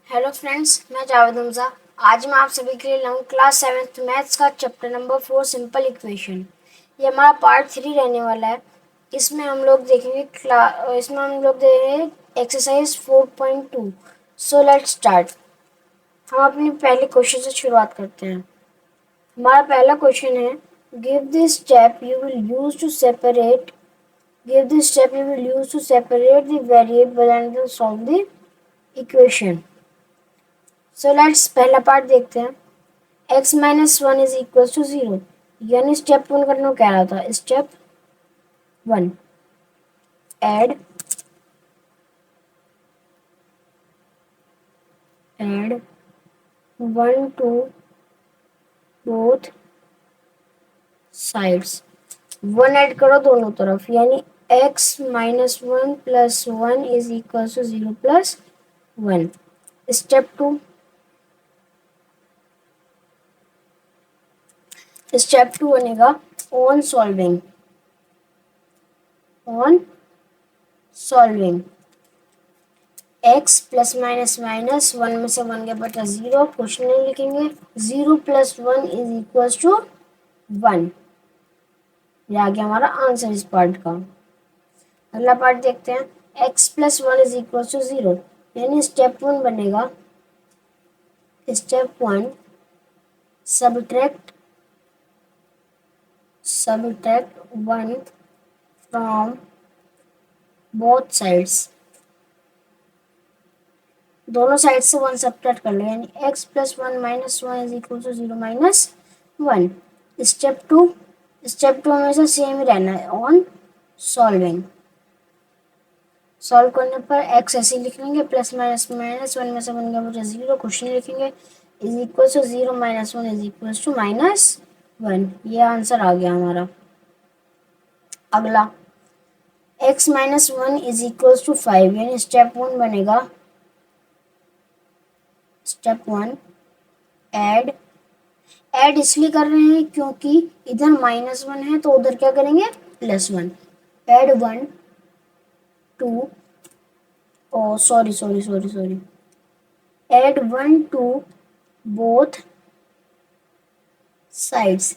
Hello friends, मैं जावेद हमजा। आज मैं आप सभी के लिए लाऊं क्लास 7th मैथ्स का चैप्टर नंबर 4 सिंपल इक्वेशन। ये हमारा पार्ट 3 रहने वाला है। इसमें हम लोग देखेंगे एक्सरसाइज 4.2। So let's start. हम अपनी पहले क्वेश्चन से शुरुआत करते हैं। हमारा पहला क्वेश्चन है, give this step you will use to separate the variable and solve the equation. So let's पहला पार्ट देखते हैं। x minus one is equal to zero, यानी स्टेप वन करने को कह रहा था। Step one, add one to both sides. One add करो दोनों तरफ, यानी x minus one plus one is equal to zero plus one. Step two बनेगा on solving x plus minus minus, one में से वन गया बचा जीरो, कुछ नहीं लिखेंगे। Zero plus one is equal to one. ये आ गया हमारा आंसर इस पार्ट का। अगला पार्ट देखते हैं। x plus one is equal to zero, यानी स्टेप वन बनेगा step one subtract one from both sides. दोनों साइड से वन सब्ट्रैक्ट कर लो, यानी x plus one minus one is equal to zero minus one. Step two हमेशा same ही रहना है, ऑन सॉल्विंग। सॉल्व करने पर x ऐसे लिख लेंगे, प्लस माइनस माइनस, वन में से वन गया मुझे जीरो, कुछ नहीं लिखेंगे। Is equal to zero minus one is equal to minus one. ये आंसर आ गया हमारा। अगला, x minus one is equal to five, यानी स्टेप वन बनेगा स्टेप वन ऐड इसलिए कर रहे हैं क्योंकि इधर माइनस वन है तो उधर क्या करेंगे, plus one. Add one to sorry add one to both sides.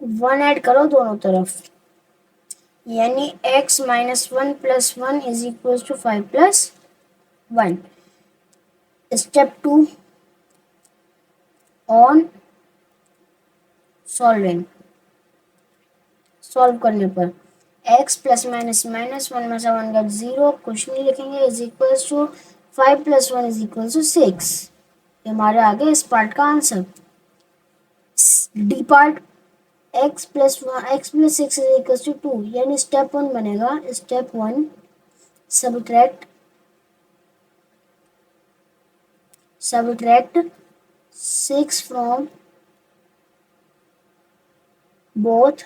One add करो दोनों तरफ, यानी x minus one plus one is equal to five plus one. Step two on solve करने पर x plus minus minus, one में से one गया zero, कुछ नहीं लिखेंगे। Is equal to five plus one is equal to six. हमारे आगे इस पार्ट का answer. D part, x plus six is equal to two, यानी स्टेप वन बनेगा step one subtract six from both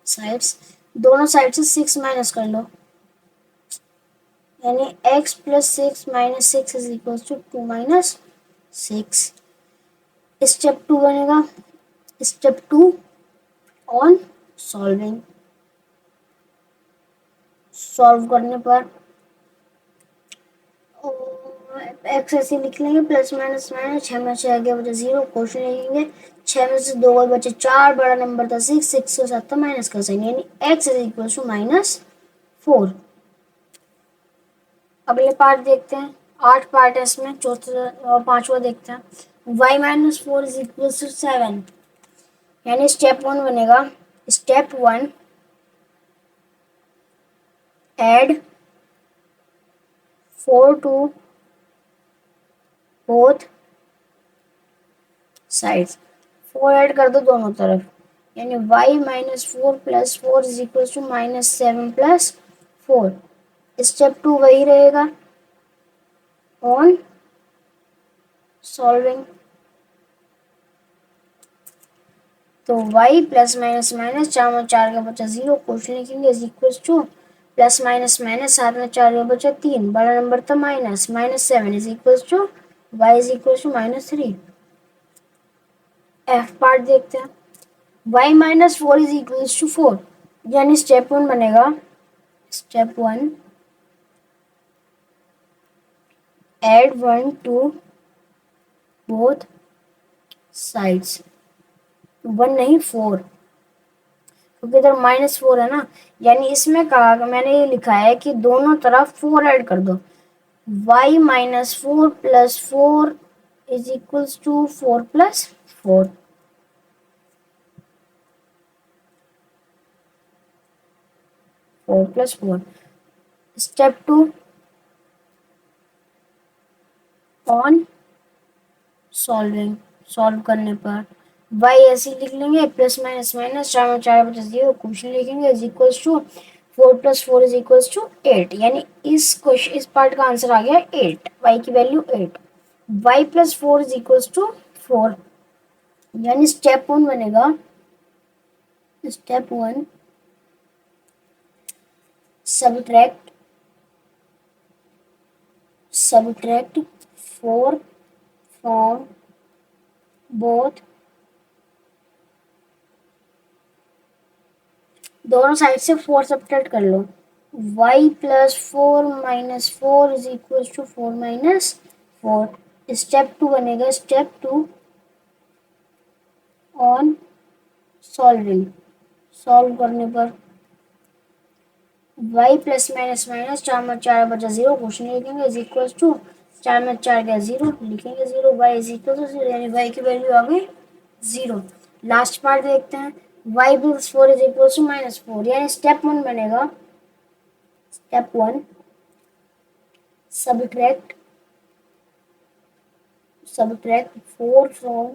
sides. दोनों साइड से six minus कर लो, यानी x plus six minus six is equal to two minus six. Step two बनेगा step two on solve करने पर x ऐसे लिख लेंगे, प्लस माइनस माइनस, छः में से आगे बचा जीरो, क्वेश्चन लिखेंगे। छः में से दो और बचे चार, बड़ा नंबर था सिक्स, सिक्स से सात माइनस कर सकेंगे, यानी x is equal to minus four. अगले पार्ट देखते हैं। 8 पार्ट है इसमें, चौथा और पांचवा देखते हैं। y minus four is equal to seven, यानी स्टेप वन बनेगा step one add four to both sides. Four add कर दो दोनों तरफ, यानी y minus four plus four is equal to minus seven plus four. Step two वही रहेगा, on solving. तो y प्लस माइनस माइनस, चार में चार का बचा जीरो, क्वेश्चन लिखेंगे। Is equal to plus minus minus, सात में चार का बचा तीन, बड़ा नंबर था minus seven is equal to y is equal to minus three. F part देखते हैं। y minus four is equal to four, यानी स्टेप वन बनेगा step one add 1 to both sides, 1 नहीं 4, क्योंकि इधर -4 है ना, यानी इसमें कहा, मैंने ये लिखा है कि दोनों तरफ 4 ऐड कर दो। y -4 + 4 = 4 + 4, 4 + 4। Step 2, on solving, solve करने पर y ऐसे ही लिख लेंगे, प्लस माइनस माइनस, 4 में 4 बचा 0, क्वेश्चन लिखेंगे = 4 + 4 = 8, यानी इस क्वेश्चन, इस पार्ट का आंसर आ गया 8, y की वैल्यू 8, y + 4 = 4, यानी स्टेप 1 बनेगा, स्टेप 1 subtract 4 from both, दोनों साइड से 4 सब्ट्रैक्ट कर लो, y + 4 - 4 = 4 - 4। स्टेप 2 बनेगा, स्टेप 2 ऑन सॉल्विंग, सॉल्व करने पर y + माइनस माइनस, 4 में 4 बचा 0, क्वेश्चन लिखेंगे = 4 में 4 गया 0, लिखेंगे 0, y = 0, यानी y की वैल्यू आ गई 0। लास्ट पार्ट देखते हैं, y + 4 = -4, यानी स्टेप 1 बनेगा, step 1 subtract 4 from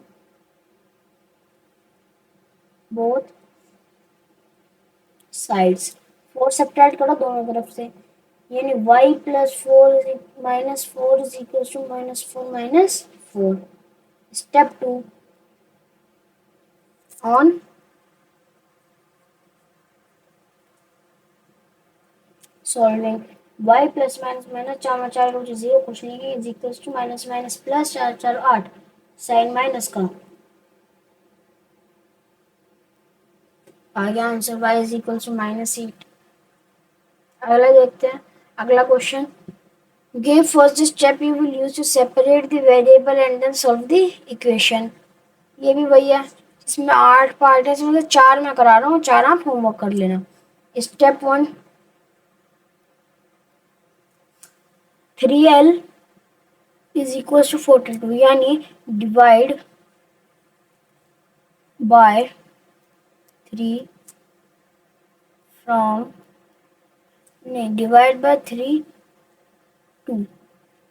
both sides, 4 subtract करो दोनों तरफ से, यानी y + 4 -4 = -4 - 4। Step 2 on solving, y + minus minus, 4 में 4 बचा 0, कुछ नहीं है, -, प्लस 4 4 8, साइन माइनस का आ गया आंसर, y = -8। अगला देखते हैं, अगला question, give first step you will use to separate the variable and then solve the equation. ये भी वही है, इसमें 8 पार्ट है, इसमें से 4 मैं करा रहा हूँ, 4 आप होमवर्क कर लेना। स्टेप 1, 3l = 42, यानी डिवाइड बाय 3 फ्रॉम, नहीं, divide by 3 2,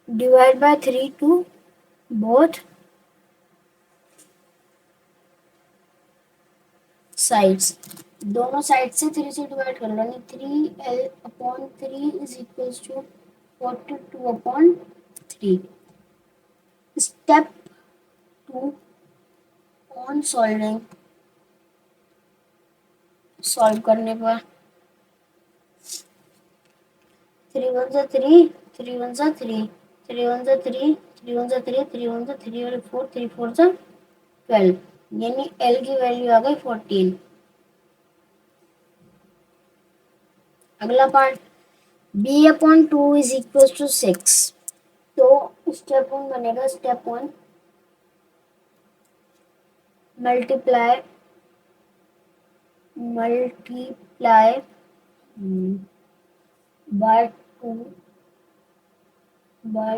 divide by 3 to both sides, दोनों साइड से 3 से डिवाइड कर लो, यानी 3l/3 = 42/3। Step 2 on solving, solve करने पर 3 1 जा 3, 3 1 जा 3, 3 1 जा 3, 3 1 जा 3, 3 1 जा 3 और 4, 3 4 जा 12, यानी l की वैल्यू आ गई 14। अगला पार्ट, b/2 = 6, तो स्टेप 1 बनेगा, step 1 multiply by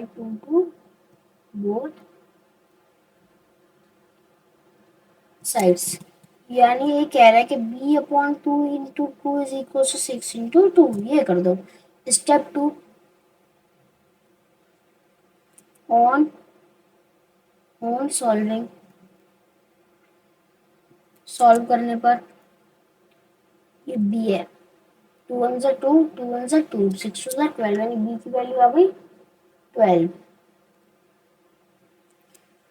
2 to both sides, यानी ये कह रहा है कि b/2 × 2 = 6 × 2, ये कर दो। स्टेप 2 ऑन सॉल्विंग, सॉल्व करने पर ये b है, 2 1 जा 2, 2 1 जा 2, 6 2 जा 12, यानी b की वैल्यू आ गई 12।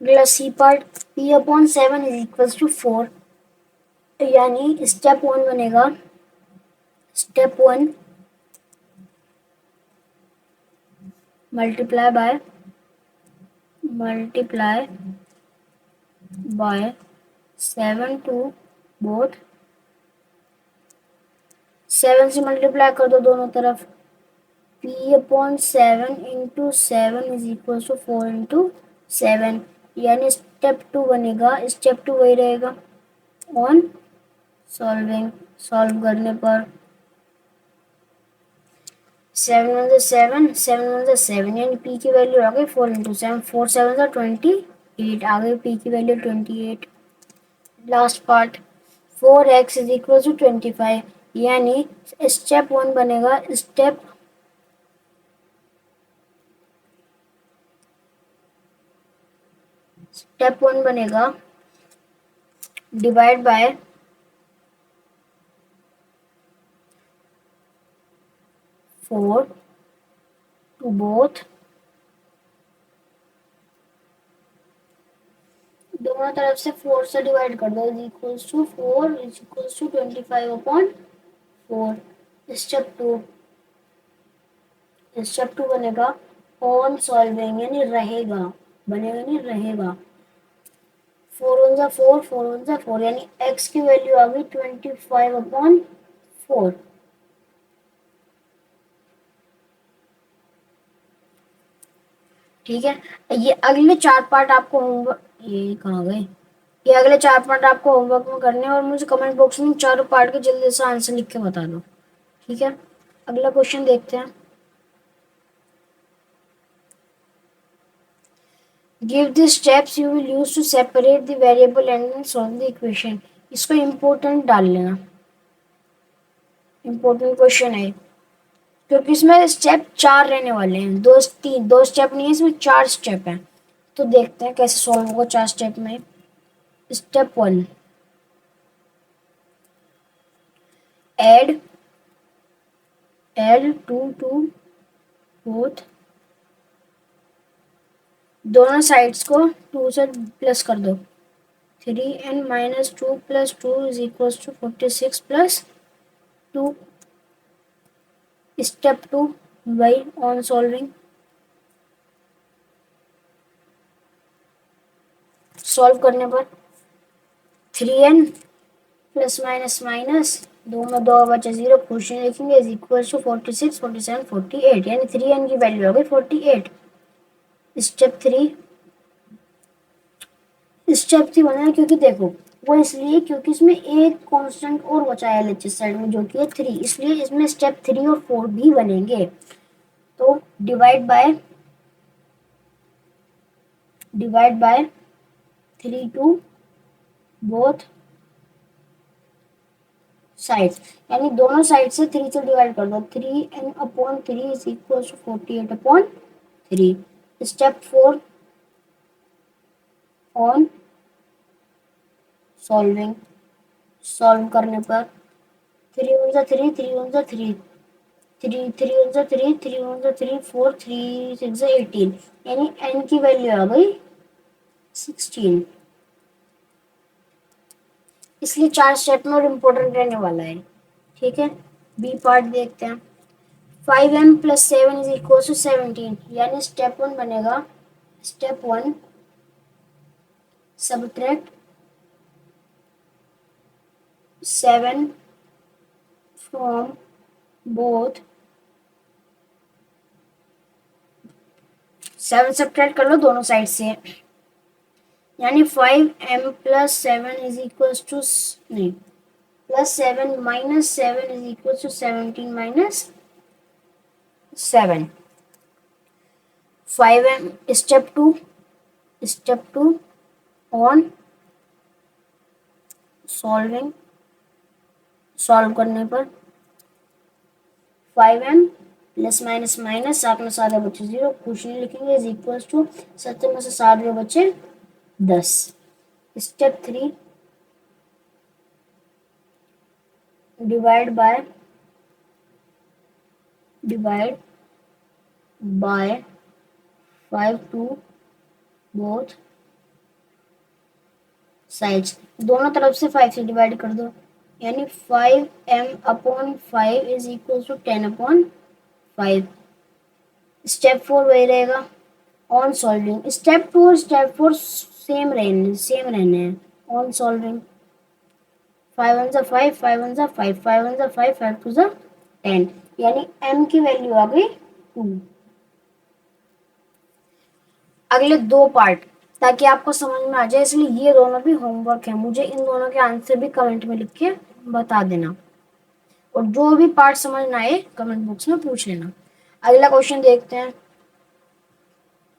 अगला सी पार्ट, p/7 = 4, यानी स्टेप 1 बनेगा, step 1 multiply by 7 to both, 7 से मल्टीप्लाई कर दो दोनों तरफ, p upon 7 into 7 is equal to 4 into 7, यानी स्टेप 2 बनेगा, स्टेप 2 वही रहेगा ऑन सॉल्विंग। सॉल्व करने पर 7 वन ज़ा 7, 7 वन ज़ा 7, यानी p की वैल्यू आ गई 4 इंटू 7, 4 7 ज़ा 28 आ गई p की value 28। Last part 4x is equal to 25, यानी स्टेप 1 बनेगा, स्टेप 1 बनेगा डिवाइड बाय 4 टू बोथ, दोनों तरफ से 4 से डिवाइड कर दो, is equals to 4 is equals to 25 upon 4। Step 2, step 2 बनेगा ऑन सॉल्विंग, यानी रहेगा, बनेगा नहीं रहेगा, 4 वन ज़ा 4, 4 वन ज़ा 4, यानी x की वैल्यू आ गई 25 अपॉन 4। ठीक है, ये अगले 4 पार्ट आपको होमवर्क, ये कहाँ गए, ये अगले 4 पार्ट आपको होमवर्क में करने हैं, और मुझे कमेंट बॉक्स में चारों पार्ट के जल्दी से आंसर लिख के बता दो। ठीक है, अगला क्वेश्चन देखते हैं। Give the steps you will use to separate the variable and solve the equation. इसको इम्पोर्टेंट डाल लेना, इम्पोर्टेंट क्वेश्चन है, क्योंकि इसमें स्टेप 4 रहने वाले हैं, दो स्टेप नहीं है, इसमें 4 स्टेप हैं। तो देखते हैं कैसे सॉल्व होगा 4 स्टेप में। स्टेप 1, एड टू बोथ, दोनों साइड्स को 2 से प्लस कर दो, 3n minus 2 plus 2 is equal to 46 plus 2। Step 2 by on solving, solve करने पर 3n प्लस माइनस माइनस, दो में दो बचे 0, क्वेश्चन लिखेंगे इज इक्वल टू 46 47 48, यानी 3n की वैल्यू हो गई 48। स्टेप 3, स्टेप 3 बना है क्योंकि देखो वो इसलिए क्योंकि इसमें एक कांस्टेंट और बचा है एलएचएस साइड में जो कि है 3, इसलिए इसमें स्टेप 3 और 4 भी बनेंगे। तो divide by 3 to both sides, यानी दोनों साइड से 3 से डिवाइड कर दो, 3n upon 3 is equal to 48 upon 3। Step 4 on solving, solve करने पर 3 वन ज़ा 3, 3 वन ज़ा 3, 3 वन ज़ा 3, 3 वन ज़ा 3, 4 3 6 ज़ा 18, यानी n की वैल्यू आ गई 16। इसलिए 4 स्टेप में और इम्पोर्टेंट रहने वाला है। ठीक है, बी पार्ट देखते हैं। 5m plus 7 is equal to 17, यानी स्टेप 1 बनेगा, step 1 subtract 7 from both, 7 subtract कर लो दोनों साइड से, यानी 5m plus 7 is equal to, नहीं, plus 7 minus 7 is equal to 17 minus 7। 5m step 2 on solving, solve करने पर 5m प्लस माइनस माइनस, 7 में 7 बचे 0, क्वेश्चन लिखेंगे इज इक्वल टू 70 में से 7 बचे 10। Step 3 divide by 5 to both sides, दोनों तरफ से 5 से डिवाइड कर दो, यानी 5m upon 5 is equal to 10 upon 5। Step 4 वही रहेगा ऑन सॉल्विंग, स्टेप 2 और स्टेप 4 सेम रहने हैं। ऑन सॉल्विंग 5 वन ज़ा 5, 5 वन ज़ा 5, 5 वन ज़ा 5, 5 टू ज़ा 10, यानी m की वैल्यू आ गई 2। अगले दो पार्ट ताकि आपको समझ में आ जाए, इसलिए ये दोनों भी होमवर्क है। मुझे इन दोनों के आंसर भी कमेंट में लिख के बता देना, और जो भी पार्ट समझ ना आए कमेंट बॉक्स में पूछ लेना। अगला क्वेश्चन देखते हैं।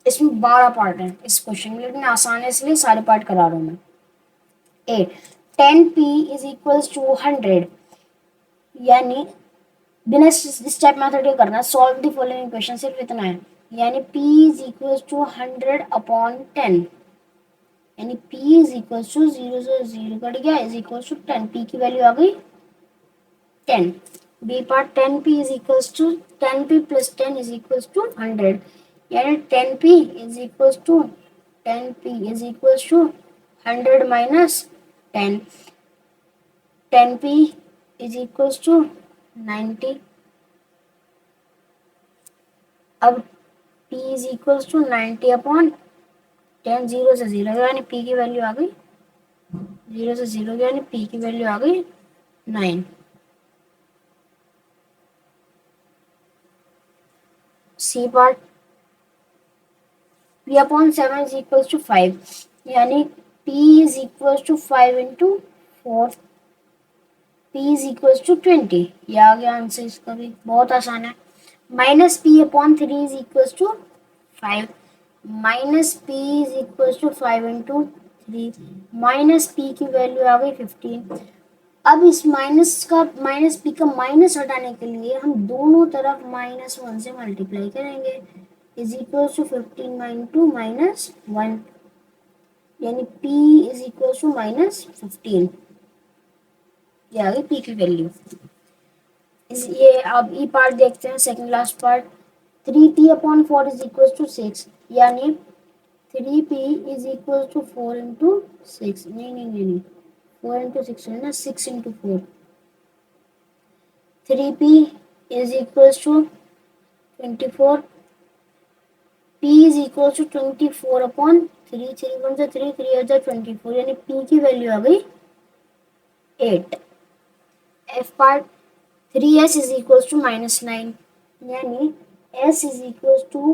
इसमें 12 पार्ट हैं इस क्वेश्चन में, लेकिन आसान है इसलिए सारे पार्ट करा रहा हूँ मैं। ए 10p इज इक्वल्स टू 100, यानी बिना स्टेप मेथड के करना। सॉल्व द फॉलोइंग इक्वेशन, सिर्फ इतना है। यानी p is equals to 100 upon 10, यानी p इज इक्वल्स टू 0 से 0 कट गया, इज इक्वल्स टू 10। p की वैल्यू आ गई 10। B part 10p is equals to 10p plus 10 is equals to 100, यानी 10p is equals to 10p is equals to 100 minus 10, 10p is equals to 90। अब p is equals to 90 upon 10, 0 से 0 गया, यानी p की value आ गई 0 से 0 गया, यानी p की वैल्यू आ गई 9। C part p upon 7 is equals to 5, यानी p is equals to 5 into 4, p is equals to 20। ये आ गया आंसर इसका भी, बहुत आसान है। Minus p upon 3 is equals to 5, minus p is equals to 5 into 3, minus p की वैल्यू आ गई 15। अब इस माइनस p का माइनस हटाने के लिए हम दोनों तरफ -1 से मल्टीप्लाई करेंगे, इज इक्वल टू 15 इंटू -1, यानी p इज इक्वल टू -15। ये आ गई p की वैल्यू। ये अब ई पार्ट देखते हैं, second last part. 3p upon 4 is equal to 6, यानी 3p is equal to 4 into 6, नहीं 4 इंटू 6 है ना, 6 into 4। 3p is equal to 24, p is equal to 24 upon 3, 3 1 से 3, 3 जा 24, यानी p की वैल्यू आ गई 8। f part 3s is equal to -9, यानी s is equal to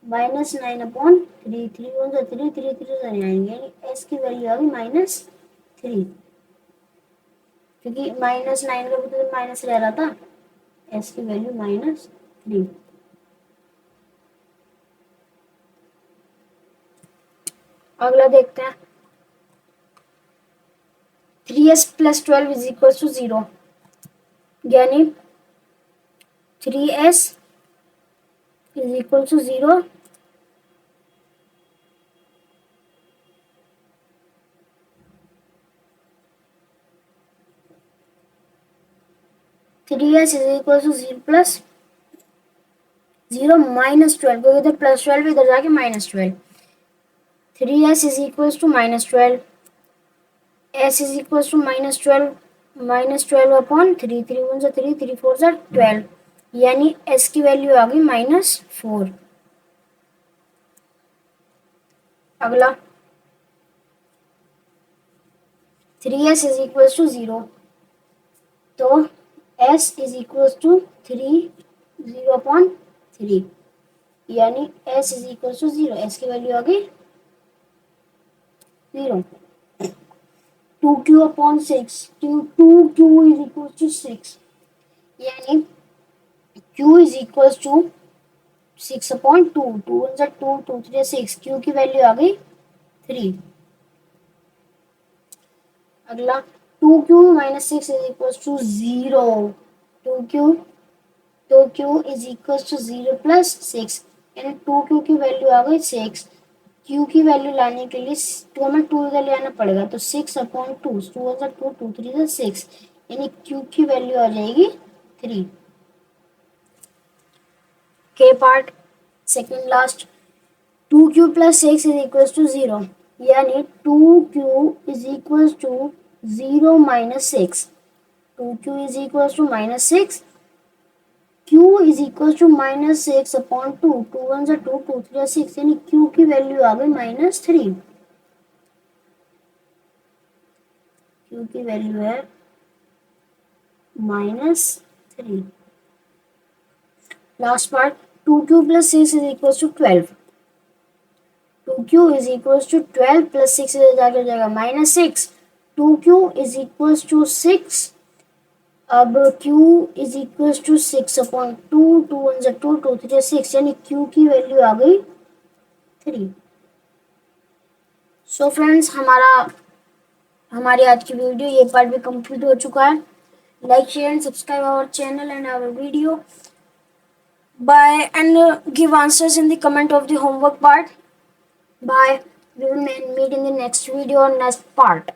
-9 upon 3, 3 1 से 3, 3 3 से आएंगे, यानी s की वैल्यू आ गई -3, क्योंकि -9 का भी तो माइनस रह रहा था, s की वैल्यू -3। अगला देखते हैं। 3s plus 12 is equal to 0, यानी 3s is equal to 0, three S is equal to 0 plus 0 -12, क्योंकि इधर +12 इधर जाके -12। 3s is equal to -12, s is equal to -12 upon 3, 3 1 से 3, 3 4 से 12, यानी s की वैल्यू आ गई -4। अगला 3s इज इक्वल टू 0, तो s is equal to 3, 0 upon 3, यानी s is equal to 0, s की वैल्यू आ गई 0। 2q upon 6, 2q is equal to 6, यानी q is equal to 6 upon 2, 2 1 2, 2 3 6, q की वैल्यू आ गई 3। अगला 2q minus 6 is equal to 0, 2q, तो q is equal to 0 plus 6, यानी 2q की वैल्यू आ गई 6। q की वैल्यू लाने के लिए टू हमें 2 इधर ले आना पड़ेगा, तो 6 अपॉन 2, 2 1 2, 2 3 6, यानी q की वैल्यू आ जाएगी 3। K part second last. 2q plus 6 is equal to 0, यानी 2q is equal to 0 minus 6, 2q is equal to -6, q is equal to -6 upon 2, 2 1 2, 2 3 6, यानी q की वैल्यू आ गई -3। q की वैल्यू है -3। Last part, 2q plus 6 is equals to 12. 2q is equals to 12 plus 6 is जाके जाएगा -6. 2q is equals to 6. अब q is equals to 6 upon 2. 2 1 जा 2, 2 3 6, यानी q की वैल्यू आ गई 3. सो फ्रेंड्स, हमारी आज की वीडियो ये पार्ट भी कंप्लीट हो चुका है. Like, share and subscribe our channel and our video. Bye, and give answers in the comment of the homework part. Bye. We will meet in the next video or next part.